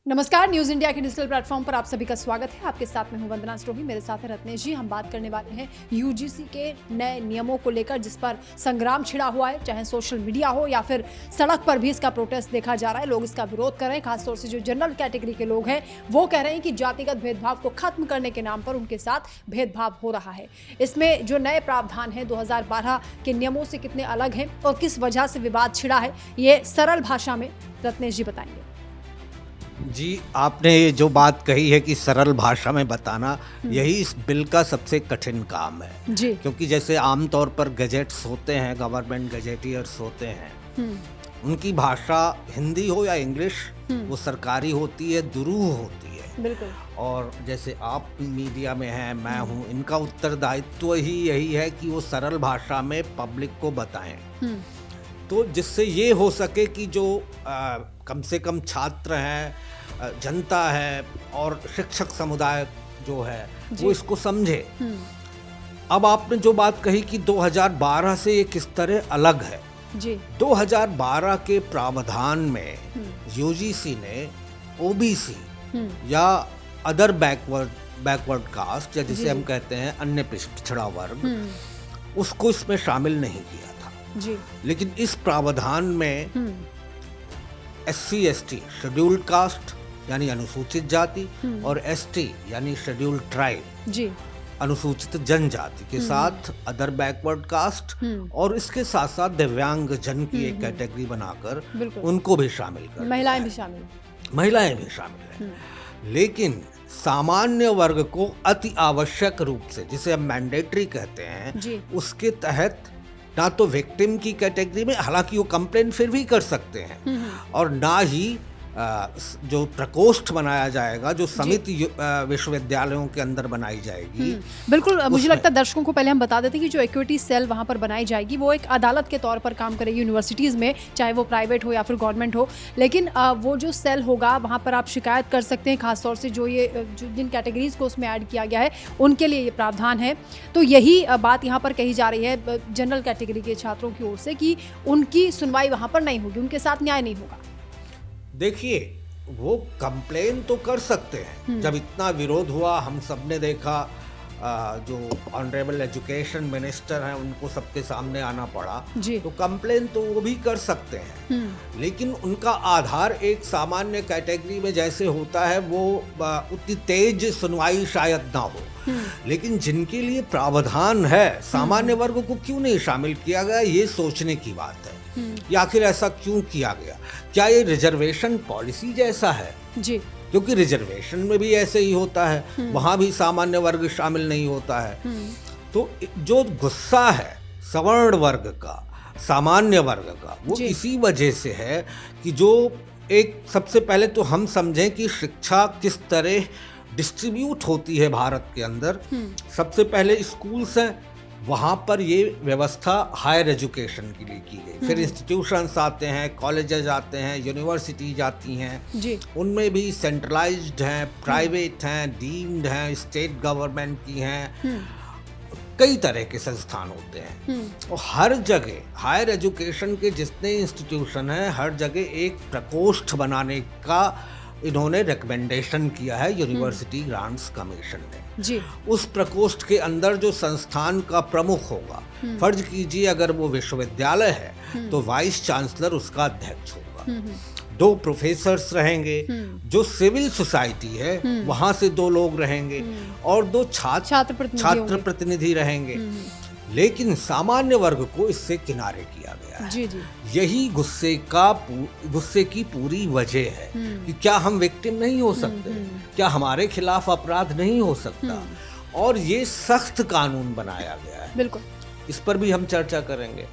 नमस्कार, news India के digital platform पर आप सभी का स्वागत है। आपके साथ में हूं वंदना स्टोवी, मेरे साथ है रत्नेश जी। हम बात करने वाले हैं यूजीसी के नए नियमों को लेकर, जिस पर संग्राम छिड़ा हुआ है, चाहे सोशल मीडिया हो या फिर सड़क पर भी इसका प्रोटेस्ट देखा जा रहा है। लोग इसका विरोध कर रहे हैं, खासतौर से जो जनरल कैटेगरी के लोग हैं वो कह रहे हैं कि जातिगत भेदभाव को खत्म करने के नाम पर उनके साथ भेदभाव हो रहा है। इसमें जो नए प्रावधान है 2012 के नियमों से कितने अलग हैं और किस वजह से विवाद छिड़ा है, ये सरल भाषा में रत्नेश जी बताएंगे। जी, आपने ये जो बात कही है कि सरल भाषा में बताना, यही इस बिल का सबसे कठिन काम है जी। क्योंकि जैसे आमतौर पर गजेट्स होते हैं, गवर्नमेंट गजेटियर्स होते हैं, उनकी भाषा हिंदी हो या इंग्लिश वो सरकारी होती है, दुरूह होती है। बिल्कुल। और जैसे आप मीडिया में हैं, मैं हूँ, इनका उत्तरदायित्व ही यही है कि वो सरल भाषा में पब्लिक को बताएं, तो जिससे ये हो सके कि जो कम से कम छात्र हैं, जनता है और शिक्षक समुदाय जो है वो इसको समझे। अब आपने जो बात कही कि 2012 से ये किस तरह अलग है जी। 2012 के प्रावधान में यूजीसी ने ओबीसी या अदर बैकवर्ड कास्ट, या जिसे हम कहते हैं अन्य पिछड़ा वर्ग, उसको इसमें शामिल नहीं किया था जी। लेकिन इस प्रावधान में SC ST शेड्यूल्ड कास्ट यानी अनुसूचित जाति और ST यानी शेड्यूल्ड ट्राइब जी, अनुसूचित जनजाति के साथ अदर बैकवर्ड कास्ट और इसके साथ साथ दिव्यांग जन की एक कैटेगरी बनाकर उनको भी शामिल कर, महिलाएं भी शामिल हैं। महिलाएं भी शामिल हैं। लेकिन सामान्य वर्ग को अति आवश्यक रूप से, जिसे हम मैंडेटरी कहते हैं, उसके तहत ना तो विक्टिम की कैटेगरी में, हालांकि वो कंप्लेंट फिर भी कर सकते हैं, और ना ही जो प्रकोष्ठ बनाया जाएगा, जो समिति विश्वविद्यालयों के अंदर बनाई जाएगी। बिल्कुल, मुझे लगता है दर्शकों को पहले हम बता देते हैं कि जो इक्विटी सेल वहाँ पर बनाई जाएगी वो एक अदालत के तौर पर काम करेगी यूनिवर्सिटीज़ में, चाहे वो प्राइवेट हो या फिर गवर्नमेंट हो। लेकिन वो जो सेल होगा वहाँ पर आप शिकायत कर सकते हैं, खासतौर से जो जिन कैटेगरीज को उसमें ऐड किया गया है उनके लिए ये प्रावधान है। तो यही बात यहाँ पर कही जा रही है जनरल कैटेगरी के छात्रों की ओर से कि उनकी सुनवाई वहाँ पर नहीं होगी, उनके साथ न्याय नहीं होगा। देखिए, वो कंप्लेन तो कर सकते हैं। जब इतना विरोध हुआ, हम सब ने देखा, जो ऑनरेबल एजुकेशन मिनिस्टर हैं उनको सबके सामने आना पड़ा, तो कंप्लेन तो वो भी कर सकते हैं, लेकिन उनका आधार एक सामान्य कैटेगरी में जैसे होता है वो उतनी तेज सुनवाई शायद ना हो। लेकिन जिनके लिए प्रावधान है, सामान्य वर्ग को क्यों नहीं शामिल किया गया, ये सोचने की बात है। या आखिर ऐसा क्यों किया गया? क्या ये रिजर्वेशन पॉलिसी जैसा है? जी, क्योंकि रिजर्वेशन में भी ऐसे ही होता है, वहां भी सामान्य वर्ग शामिल नहीं होता है। तो जो गुस्सा है सवर्ण वर्ग का, सामान्य वर्ग का, वो इसी वजह से है कि जो एक, सबसे पहले तो हम समझें कि शिक्षा किस तरह डिस्ट्रीब्यूट होती है भारत के अंदर। सबसे पहले स्कूल्स हैं, वहाँ पर ये व्यवस्था हायर एजुकेशन के लिए की गई। फिर इंस्टीट्यूशंस आते हैं, कॉलेजेस आते हैं, यूनिवर्सिटीज आती हैं, उनमें भी सेंट्रलाइज्ड हैं, प्राइवेट हैं, डीम्ड हैं, स्टेट गवर्नमेंट की हैं, कई तरह के संस्थान होते हैं। और हर जगह हायर एजुकेशन के जितने इंस्टीट्यूशन हैं, हर जगह एक प्रकोष्ठ बनाने का इन्होंने रिकमेंडेशन किया है यूनिवर्सिटी ग्रांट्स कमीशन ने। जी। उस प्रकोष्ठ के अंदर जो संस्थान का प्रमुख होगा, फर्ज कीजिए अगर वो विश्वविद्यालय है तो वाइस चांसलर उसका अध्यक्ष होगा, 2 प्रोफेसर्स रहेंगे, जो सिविल सोसाइटी है वहां से 2 लोग रहेंगे, और 2 छात्र प्रतिनिधि रहेंगे। लेकिन सामान्य वर्ग को इससे किनारे किया गया है। जी। यही गुस्से की पूरी वजह है कि क्या हम विक्टिम नहीं हो सकते, क्या हमारे खिलाफ अपराध नहीं हो सकता, और ये सख्त कानून बनाया गया है। बिल्कुल, इस पर भी हम चर्चा करेंगे।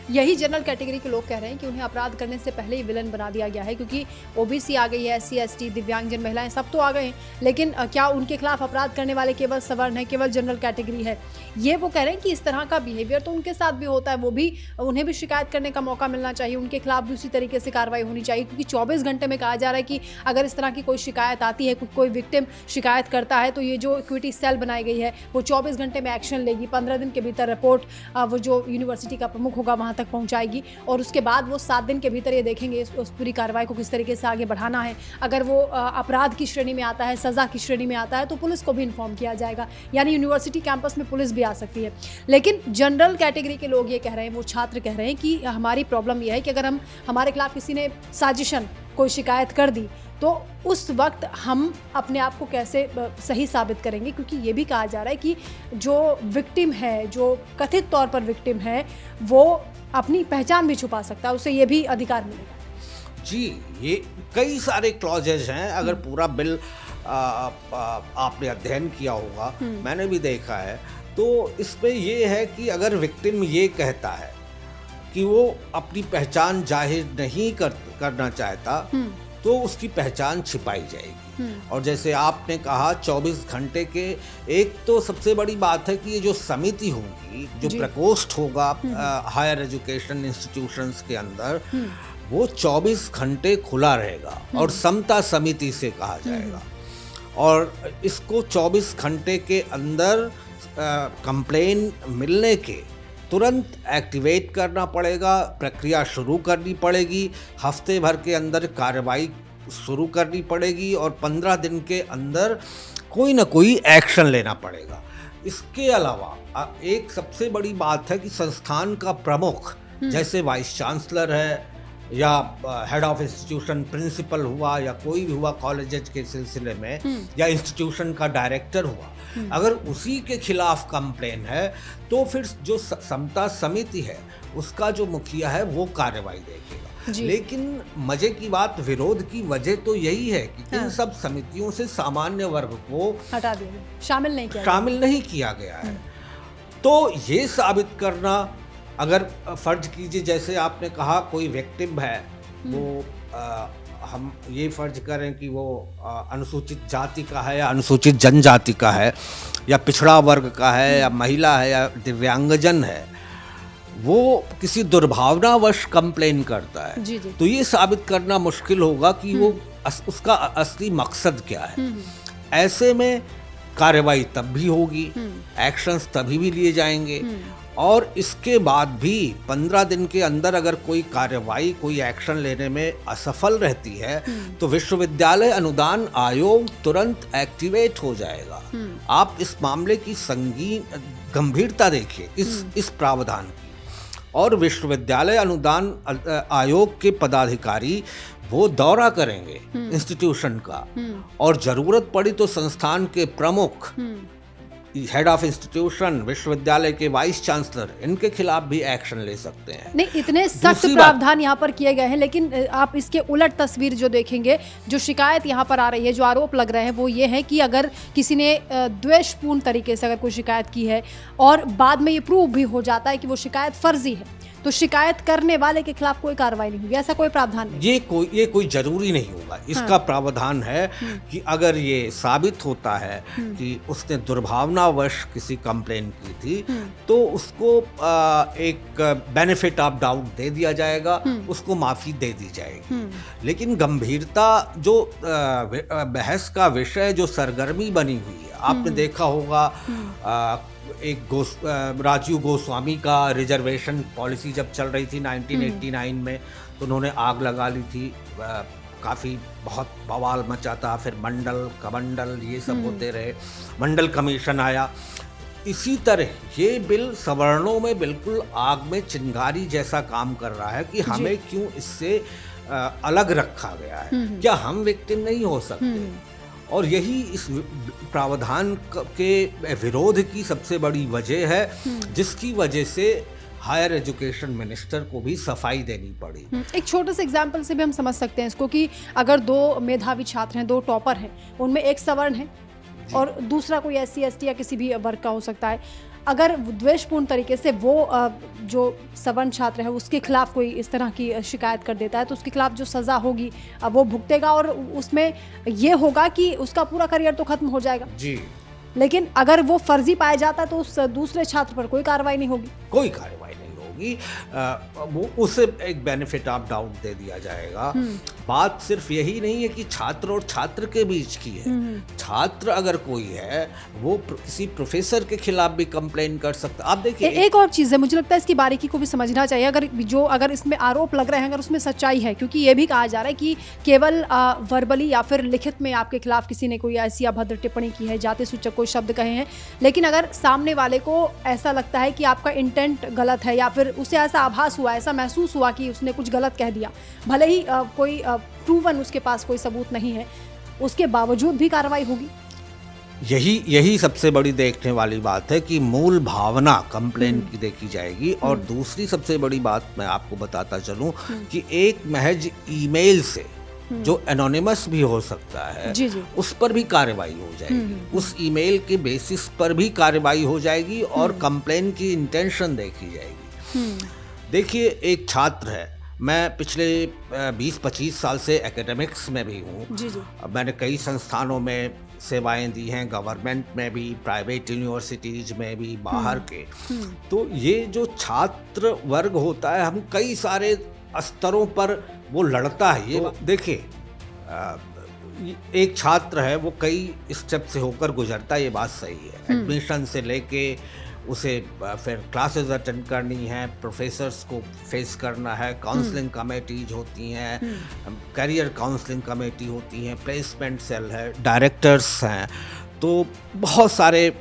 यही जनरल कैटेगरी के लोग कह रहे हैं कि उन्हें अपराध करने से पहले ही विलन बना दिया गया है, क्योंकि ओबीसी आ गई है, SC ST, दिव्यांगजन, महिलाएं, सब तो आ गए हैं, लेकिन क्या उनके खिलाफ अपराध करने वाले केवल सवर्ण है, केवल जनरल कैटेगरी है? ये वो कह रहे हैं कि इस तरह का बिहेवियर तो उनके साथ भी होता है, वो भी, उन्हें भी शिकायत करने का मौका मिलना चाहिए, उनके खिलाफ भी उसी तरीके से कार्रवाई होनी चाहिए, क्योंकि 24 घंटे में कहा जा रहा है कि अगर इस तरह की कोई शिकायत आती है, कोई विक्टिम शिकायत करता है, तो ये जो इक्विटी सेल बनाई गई है वो 24 घंटे में एक्शन लेगी, 15 दिन के भीतर रिपोर्ट वो जो यूनिवर्सिटी का प्रमुख होगा वहाँ तक पहुंचाएगी और उसके बाद वो 7 दिन के भीतर ये देखेंगे उस पूरी कार्रवाई को किस तरीके से आगे बढ़ाना है। अगर वो अपराध की श्रेणी में आता है, सज़ा की श्रेणी में आता है, तो पुलिस को भी इन्फॉर्म किया जाएगा, यानी यूनिवर्सिटी कैंपस में पुलिस भी आ सकती है। लेकिन जनरल कैटेगरी के लोग ये कह रहे हैं, वो छात्र कह रहे हैं कि हमारी प्रॉब्लम ये है कि अगर हमारे खिलाफ किसी ने साजिशन कोई शिकायत कर दी तो उस वक्त हम अपने आप को कैसे सही साबित करेंगे, क्योंकि ये भी कहा जा रहा है कि जो विक्टिम है, जो कथित तौर पर विक्टिम है, वो अपनी पहचान भी छुपा सकता है, उसे ये भी अधिकार मिलेगा। जी, ये कई सारे क्लॉजेज हैं। अगर पूरा बिल आपने अध्ययन किया होगा, मैंने भी देखा है, तो इसमें ये है कि अगर विक्टिम ये कहता है कि वो अपनी पहचान जाहिर नहीं करना चाहता, तो उसकी पहचान छिपाई जाएगी। और जैसे आपने कहा 24 घंटे के, एक तो सबसे बड़ी बात है कि ये जो समिति होगी, जो प्रकोष्ठ होगा हायर एजुकेशन इंस्टीट्यूशंस के अंदर, वो 24 घंटे खुला रहेगा और समता समिति से कहा जाएगा। और इसको 24 घंटे के अंदर कंप्लेन मिलने के तुरंत एक्टिवेट करना पड़ेगा, प्रक्रिया शुरू करनी पड़ेगी, हफ्ते भर के अंदर कार्रवाई शुरू करनी पड़ेगी और 15 दिन के अंदर कोई ना कोई एक्शन लेना पड़ेगा। इसके अलावा एक सबसे बड़ी बात है कि संस्थान का प्रमुख, जैसे वाइस चांसलर है या हेड ऑफ इंस्टीट्यूशन प्रिंसिपल हुआ या कोई भी हुआ कॉलेज के सिलसिले में, या इंस्टीट्यूशन का डायरेक्टर हुआ, अगर उसी के खिलाफ कंप्लेन है तो फिर जो समता समिति है उसका जो मुखिया है वो कार्रवाई देखेगा। लेकिन मजे की बात, विरोध की वजह तो यही है कि इन सब समितियों से सामान्य वर्ग को हटा दिया, शामिल नहीं किया गया है। तो ये साबित करना, अगर फर्ज कीजिए जैसे आपने कहा कोई विक्टिम है, वो हम ये फर्ज करें कि वो अनुसूचित जाति का है या अनुसूचित जनजाति का है या पिछड़ा वर्ग का है या महिला है या दिव्यांगजन है, वो किसी दुर्भावनावश कंप्लेन करता है, तो ये साबित करना मुश्किल होगा कि वो उसका असली मकसद क्या है। ऐसे में कार्रवाई तब भी होगी, एक्शंस तभी भी लिए जाएंगे, और इसके बाद भी 15 दिन के अंदर अगर कोई कार्रवाई, कोई एक्शन लेने में असफल रहती है तो विश्वविद्यालय अनुदान आयोग तुरंत एक्टिवेट हो जाएगा। आप इस मामले की संगीन गंभीरता देखिए, इस प्रावधान की। और विश्वविद्यालय अनुदान आयोग के पदाधिकारी वो दौरा करेंगे इंस्टीट्यूशन का, और जरूरत पड़ी तो संस्थान के प्रमुख, हेड ऑफ इंस्टीट्यूशन, विश्वविद्यालय के वाइस चांसलर, इनके खिलाफ भी एक्शन ले सकते हैं। नहीं, इतने सख्त प्रावधान यहाँ पर किए गए हैं, लेकिन आप इसके उलट तस्वीर जो देखेंगे, जो शिकायत यहाँ पर आ रही है, जो आरोप लग रहे हैं, वो ये है कि अगर किसी ने द्वेषपूर्ण तरीके से अगर कोई शिकायत की है और बाद में ये प्रूव भी हो जाता है कि वो शिकायत फर्जी है, तो शिकायत करने वाले के खिलाफ कोई कार्रवाई नहीं होगी, ऐसा कोई प्रावधान नहीं। ये कोई जरूरी नहीं होगा। इसका प्रावधान है कि अगर ये साबित होता है कि उसने दुर्भावनावश किसी कंप्लेन की थी, तो उसको एक बेनिफिट ऑफ डाउट दे दिया जाएगा, उसको माफी दे दी जाएगी। लेकिन गंभीरता, जो बहस का विषय, जो सरगर्मी बनी हुई है, आपने देखा होगा एक राजीव गोस्वामी का रिजर्वेशन पॉलिसी जब चल रही थी 1989 में, तो उन्होंने आग लगा ली थी, काफ़ी बहुत बवाल मचा था। फिर मंडल, कमंडल, ये सब होते रहे, मंडल कमीशन आया। इसी तरह ये बिल सवर्णों में बिल्कुल आग में चिंगारी जैसा काम कर रहा है कि हमें क्यों इससे अलग रखा गया है, क्या हम विक्टिम नहीं हो सकते? और यही इस प्रावधान के विरोध की सबसे बड़ी वजह है, जिसकी वजह से हायर एजुकेशन मिनिस्टर को भी सफाई देनी पड़ी। एक छोटे से एग्जाम्पल से भी हम समझ सकते हैं इसको कि अगर 2 मेधावी छात्र हैं, 2 टॉपर हैं, उनमें एक सवर्ण है और दूसरा कोई SC ST या किसी भी वर्ग का हो सकता है। अगर द्वेषपूर्ण तरीके से वो जो सवर्ण छात्र है उसके खिलाफ कोई इस तरह की शिकायत कर देता है, तो उसके खिलाफ जो सज़ा होगी वो भुगतेगा, और उसमें ये होगा कि उसका पूरा करियर तो खत्म हो जाएगा जी। लेकिन अगर वो फर्जी पाया जाता है तो उस दूसरे छात्र पर कोई कार्रवाई नहीं होगी। कोई कार्रवाई नहीं होगी। होगी, वो उसे एक बेनिफिट ऑफ डाउट दे दिया जाएगा। बात सिर्फ यही नहीं है कि छात्र और छात्र के बीच की है। छात्र अगर कोई है वो किसी प्रोफेसर के खिलाफ भी कंप्लेन कर सकता। आप देखिए एक और चीज़ है, मुझे लगता है इसकी बारीकी को भी समझना चाहिए। अगर इसमें आरोप लग रहे हैं, अगर उसमें सच्चाई है, क्योंकि ये भी कहा जा रहा है कि केवल वर्बली या फिर लिखित में आपके खिलाफ किसी ने कोई ऐसी अभद्र टिप्पणी की है, जाति सूचक कोई शब्द कहे हैं, लेकिन अगर सामने वाले को ऐसा लगता है कि आपका इंटेंट गलत है या फिर उसे ऐसा आभास हुआ, ऐसा महसूस हुआ कि उसने कुछ गलत कह दिया, भले ही कोई प्रूवन उसके पास कोई सबूत नहीं है, उसके बावजूद भी कार्रवाई होगी। यही सबसे बड़ी देखने वाली बात है कि मूल भावना कंप्लेन की देखी जाएगी। और दूसरी सबसे बड़ी बात मैं आपको बताता चलूं कि एक महज ईमेल से जो एनोनिमस भी हो सकता है, जी जी। उस पर भी कार्रवाई हो जाएगी। उस ईमेल के बेसिस पर भी कार्रवाई हो जाएगी और कंप्लेन की इंटेंशन देखी जाएगी। देखिए, एक छात्र है, मैं पिछले 20-25 साल से एकेडमिक्स में भी हूँ। जी जी। मैंने कई संस्थानों में सेवाएं दी हैं, गवर्नमेंट में भी, प्राइवेट यूनिवर्सिटीज में भी, बाहर के। तो ये जो छात्र वर्ग होता है, हम कई सारे स्तरों पर वो लड़ता है। ये देखिए, एक छात्र है, वो कई स्टेप से होकर गुजरता है, ये बात सही है। एडमिशन से लेके उसे फिर क्लासेस अटेंड करनी है, प्रोफेसर्स को फेस करना है, काउंसलिंग कमेटीज होती हैं, करियर काउंसलिंग कमेटी होती हैं, प्लेसमेंट सेल है, डायरेक्टर्स हैं, तो बहुत सारे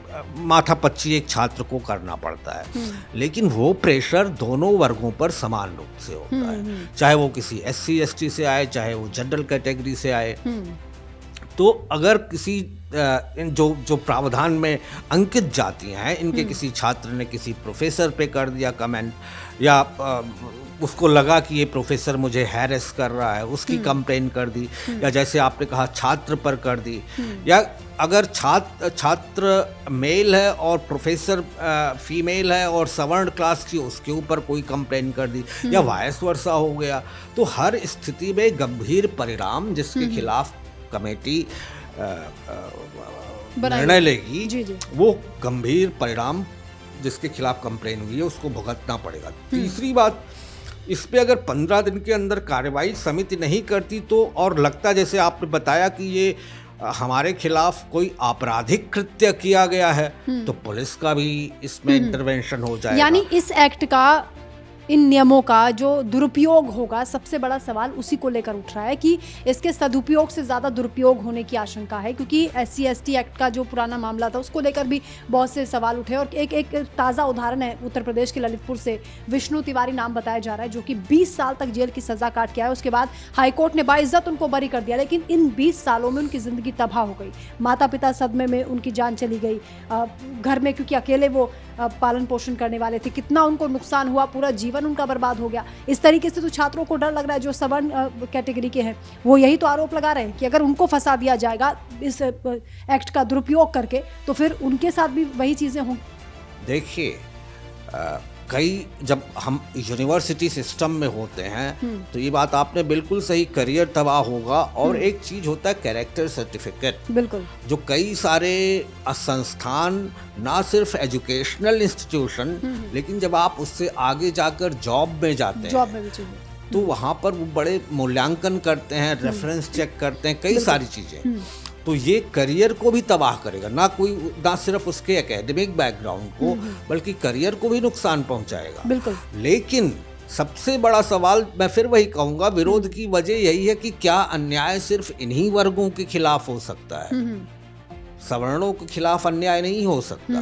माथापच्ची एक छात्र को करना पड़ता है। लेकिन वो प्रेशर दोनों वर्गों पर समान रूप से होता है, चाहे वो किसी SC ST से आए, चाहे वो जनरल कैटेगरी से आए। तो अगर किसी जो प्रावधान में अंकित जातियां हैं, इनके किसी छात्र ने किसी प्रोफेसर पे कर दिया कमेंट, या उसको लगा कि ये प्रोफेसर मुझे हैरेस कर रहा है, उसकी कंप्लेन कर दी, या जैसे आपने कहा छात्र पर कर दी, या अगर छात्र मेल है और प्रोफेसर फीमेल है और सवर्ण क्लास की, उसके ऊपर कोई कंप्लेन कर दी, या वाइस वर्सा हो गया, तो हर स्थिति में गंभीर परिणाम जिसके खिलाफ कमेटी निर्णय लेगी, जी जी। वो गंभीर परिणाम जिसके खिलाफ कंप्लेन हुई है उसको भुगतना पड़ेगा। तीसरी बात, इस पे अगर 15 दिन के अंदर कार्रवाई समिति नहीं करती तो, और लगता जैसे आपने बताया कि ये हमारे खिलाफ कोई आपराधिक कृत्य किया गया है, तो पुलिस का भी इसमें इंटरवेंशन हो जाएगा। यानी इस एक्ट का, इन नियमों का जो दुरुपयोग होगा, सबसे बड़ा सवाल उसी को लेकर उठ रहा है कि इसके सदुपयोग से ज़्यादा दुरुपयोग होने की आशंका है, क्योंकि SC ST एक्ट का जो पुराना मामला था उसको लेकर भी बहुत से सवाल उठे। और एक ताज़ा उदाहरण है उत्तर प्रदेश के ललितपुर से, विष्णु तिवारी नाम बताया जा रहा है, जो कि 20 साल तक जेल की सज़ा काट के आया। उसके बाद हाईकोर्ट ने बाइज्जत उनको बरी कर दिया, लेकिन इन 20 सालों में उनकी ज़िंदगी तबाह हो गई। माता पिता सदमे में, उनकी जान चली गई घर में, क्योंकि अकेले वो पालन पोषण करने वाले थे। कितना उनको नुकसान हुआ, पूरा जीवन उनका बर्बाद हो गया। इस तरीके से तो छात्रों को डर लग रहा है जो सवर्ण कैटेगरी के हैं, वो यही तो आरोप लगा रहे हैं कि अगर उनको फंसा दिया जाएगा इस एक्ट का दुरुपयोग करके, तो फिर उनके साथ भी वही चीज़ें होंगी। देखिए, जब हम यूनिवर्सिटी सिस्टम में होते हैं तो ये बात आपने बिल्कुल सही, करियर तबाह होगा। और एक चीज होता है कैरेक्टर सर्टिफिकेट, बिल्कुल, जो कई सारे संस्थान, ना सिर्फ एजुकेशनल इंस्टीट्यूशन, लेकिन जब आप उससे आगे जाकर जॉब में जाते हैं तो वहाँ पर वो बड़े मूल्यांकन करते हैं, रेफरेंस चेक करते हैं, कई सारी चीजें। तो ये करियर को भी तबाह करेगा, ना सिर्फ उसके एकेडमिक बैकग्राउंड को, बल्कि करियर को भी नुकसान पहुंचाएगा। बिल्कुल। लेकिन सबसे बड़ा सवाल, मैं फिर वही कहूंगा, विरोध की वजह यही है कि क्या अन्याय सिर्फ इन्हीं वर्गों के खिलाफ हो सकता है? सवर्णों के खिलाफ अन्याय नहीं हो सकता।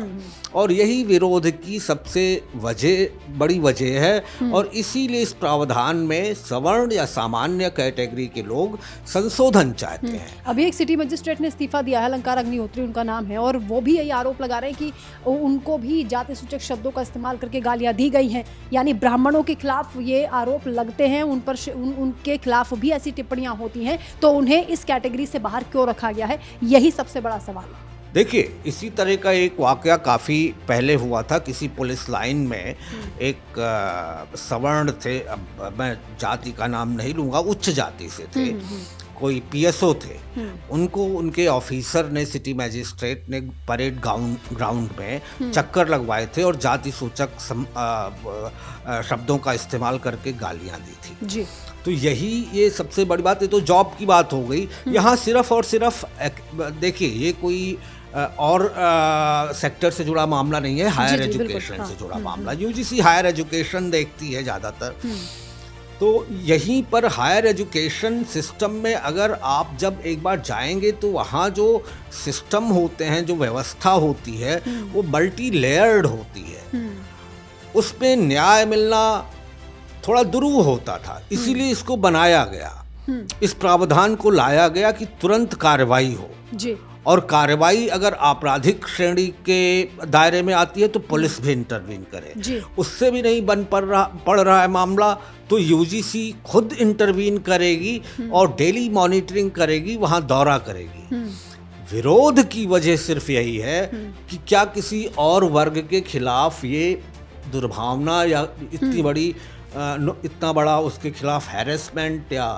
और यही विरोध की सबसे बड़ी वजह है। और इसीलिए इस प्रावधान में सवर्ण या सामान्य कैटेगरी के लोग संशोधन चाहते हैं। अभी एक सिटी मजिस्ट्रेट ने इस्तीफा दिया है, अलंकार अग्निहोत्री उनका नाम है, और वो भी यही आरोप लगा रहे हैं कि उनको भी जाति सूचक शब्दों का इस्तेमाल करके गालियां दी गई हैं। यानी ब्राह्मणों के खिलाफ ये आरोप लगते हैं, उन पर उनके खिलाफ भी ऐसी टिप्पणियां होती हैं, तो उन्हें इस कैटेगरी से बाहर क्यों रखा गया है, यही सबसे बड़ा सवाल है। देखिए, इसी तरह का एक वाकया काफ़ी पहले हुआ था। किसी पुलिस लाइन में एक सवर्ण थे, अब मैं जाति का नाम नहीं लूँगा, उच्च जाति से थे, कोई पीएसओ थे, उनको उनके ऑफिसर ने, सिटी मैजिस्ट्रेट ने परेड ग्राउंड में चक्कर लगवाए थे और जाति सूचक शब्दों का इस्तेमाल करके गालियां दी थी जी। तो ये सबसे बड़ी बात है। तो जॉब की बात हो गई। यहाँ सिर्फ और सिर्फ देखिए, ये कोई और सेक्टर से जुड़ा मामला नहीं है, हायर एजुकेशन से जुड़ा मामला। यूजीसी हायर एजुकेशन देखती है ज़्यादातर। तो यहीं पर हायर एजुकेशन सिस्टम में अगर आप जब एक बार जाएंगे तो वहाँ जो सिस्टम होते हैं, जो व्यवस्था होती है, वो मल्टी लेयर्ड होती है। उसमें न्याय मिलना थोड़ा दुरूह होता था, इसीलिए इसको बनाया गया, इस प्रावधान को लाया गया कि तुरंत कार्रवाई हो जी। और कार्रवाई अगर आपराधिक श्रेणी के दायरे में आती है तो पुलिस भी इंटरवीन करे जी। उससे भी नहीं पड़ रहा है मामला तो यूजीसी खुद इंटरवीन करेगी और डेली मॉनिटरिंग करेगी, वहां दौरा करेगी। विरोध की वजह सिर्फ यही है कि क्या किसी और वर्ग के खिलाफ ये दुर्भावना या इतना बड़ा उसके खिलाफ हैरेसमेंट या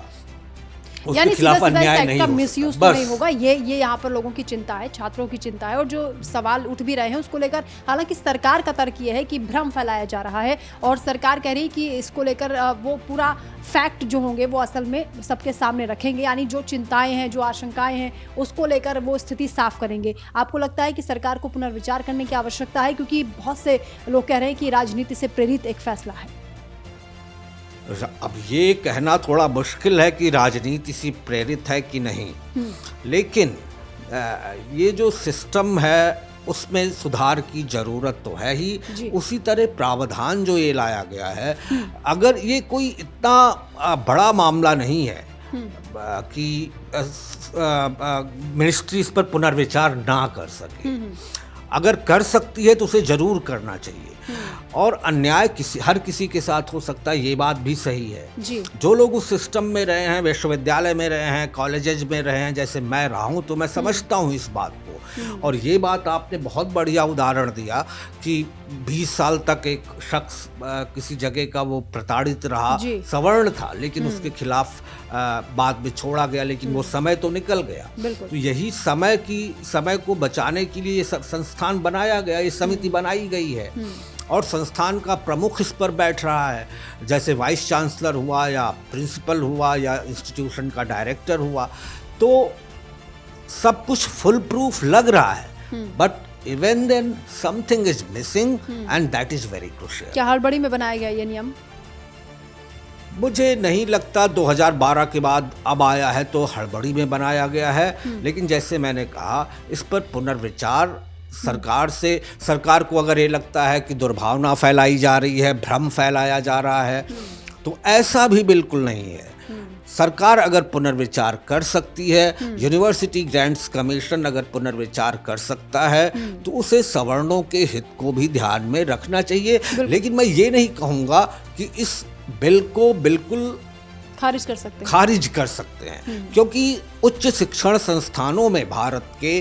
उसके खिलाफ अन्याय नहीं हो मिसयूज तो नहीं होगा। ये यहाँ पर लोगों की चिंता है, छात्रों की चिंता है, और जो सवाल उठ भी रहे हैं उसको लेकर। हालांकि सरकार का तर्क ये है कि भ्रम फैलाया जा रहा है और सरकार कह रही है कि इसको लेकर वो पूरा फैक्ट जो होंगे वो असल में सबके सामने रखेंगे, यानी जो चिंताएं हैं, जो आशंकाएं हैं, उसको लेकर वो स्थिति साफ करेंगे। आपको लगता है कि सरकार को पुनर्विचार करने की आवश्यकता है, क्योंकि बहुत से लोग कह रहे हैं कि राजनीति से प्रेरित एक फैसला है। अब ये कहना थोड़ा मुश्किल है कि राजनीति से प्रेरित है कि नहीं, लेकिन ये जो सिस्टम है उसमें सुधार की जरूरत तो है ही। उसी तरह प्रावधान जो ये लाया गया है, अगर ये कोई इतना बड़ा मामला नहीं है कि मिनिस्ट्री इस पर पुनर्विचार ना कर सके, अगर कर सकती है तो उसे जरूर करना चाहिए। और अन्याय हर किसी के साथ हो सकता है, ये बात भी सही है जी। जो लोग उस सिस्टम में रहे हैं, विश्वविद्यालय में रहे हैं, कॉलेजेस में रहे हैं, जैसे मैं रहा हूँ, तो मैं समझता हूँ इस बात को। और ये बात आपने बहुत बढ़िया उदाहरण दिया कि 20 साल तक एक शख्स किसी जगह का वो प्रताड़ित रहा, सवर्ण था, लेकिन उसके खिलाफ बाद में छोड़ा गया, लेकिन वो समय तो निकल गया। तो यही समय को बचाने के लिए ये संस्थान बनाया गया, ये समिति बनाई गई है और संस्थान का प्रमुख इस पर बैठ रहा है, जैसे वाइस चांसलर हुआ या प्रिंसिपल हुआ या इंस्टीट्यूशन का डायरेक्टर हुआ। तो सब कुछ फुल प्रूफ लग रहा है, but even then something is missing and that is very crucial. क्या हड़बड़ी में बनाया गया ये नियम? मुझे नहीं लगता 2012 के बाद अब आया है तो हड़बड़ी में बनाया गया है, लेकिन जैसे मैंने कहा, इस पर पुनर्विचार सरकार को अगर ये लगता है कि दुर्भावना फैलाई जा रही है, भ्रम फैलाया जा रहा है, तो ऐसा भी बिल्कुल नहीं है। सरकार अगर पुनर्विचार कर सकती है, यूनिवर्सिटी ग्रांट्स कमीशन अगर पुनर्विचार कर सकता है, तो उसे सवर्णों के हित को भी ध्यान में रखना चाहिए। लेकिन मैं ये नहीं कहूँगा कि इस बिल को बिल्कुल खारिज कर सकते हैं, क्योंकि उच्च शिक्षण संस्थानों में भारत के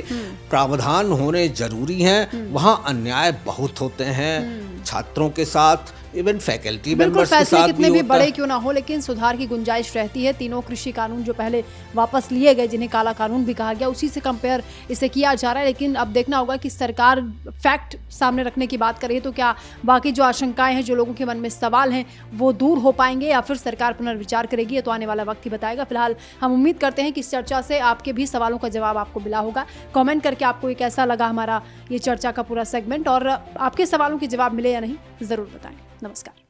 प्रावधान होने जरूरी हैं। वहाँ अन्याय बहुत होते हैं छात्रों के साथ, इवन फैकल्टी मेंबर्स के साथ कितने भी बड़े क्यों ना हो, लेकिन सुधार की गुंजाइश रहती है। तीनों कृषि कानून जो पहले वापस लिए गए, जिन्हें काला कानून भी कहा गया, उसी से कंपेयर इसे किया जा रहा है। लेकिन अब देखना होगा कि सरकार फैक्ट सामने रखने की बात करें तो क्या बाकी जो आशंकाएं हैं, जो लोगों के मन में सवाल हैं, वो दूर हो पाएंगे या फिर सरकार पुनर्विचार करेगी, ये तो आने वाला वक्त ही बताएगा। फिलहाल हम उम्मीद करते हैं कि इस चर्चा से आपके भी सवालों का जवाब आपको मिला होगा। कमेंट करके आपको ये कैसा लगा हमारा ये चर्चा का पूरा सेगमेंट, और आपके सवालों के जवाब मिले या नहीं, ज़रूर बताएं। नमस्कार।